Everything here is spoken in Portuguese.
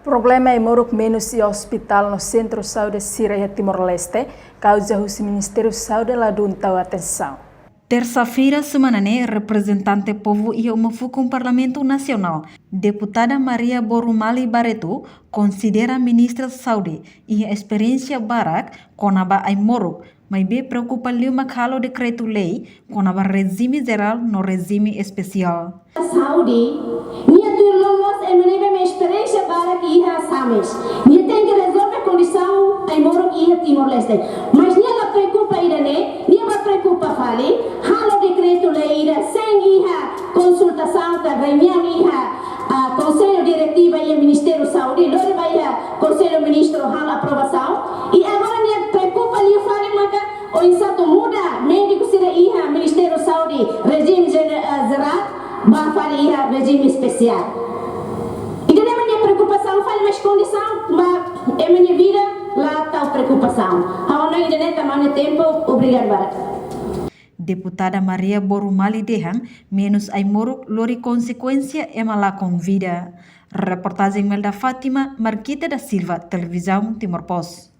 Problema é moruk menos e hospital no Centro de Saúde Síria Timor-Leste, causa o Ministério de Saúde lá deu atenção. Terça-feira, semana representante povo e uma com Parlamento Nacional, deputada Maria Borumali Barreto, considera ministra de Saúde e a experiência Barak, conaba ai moruk, mas bem preocupa lima calo decreto-lei, conaba regime geral no regime especial. Saúde, minha turma é uma experiência Barak e a Sames. Minha tem que resolver a condição ai moruk e a Timor-Leste. Mas minha preocupa ainda né, minha preocupa fali, halo decreto-lei sem a consultação da reunião e a Conselho Diretivo e o Ministério da Saúde, logo vai a Conselho Ministro halo aprovação. E agora minha preocupa ali fali maka o insato muda médico será iha Ministério da Saúde regime geral vai fazer regime especial. E daí a minha preocupação faz mais condição, mas é minha vida lá está a preocupação. A não ainda nem tamanho tempo, obrigado Barak. Deputada Maria Borumali Dehan, menos ai moruk lori consequência é malá com vida. Reportagem Melda Fátima, Marquita da Silva, Televisão Timor-Post.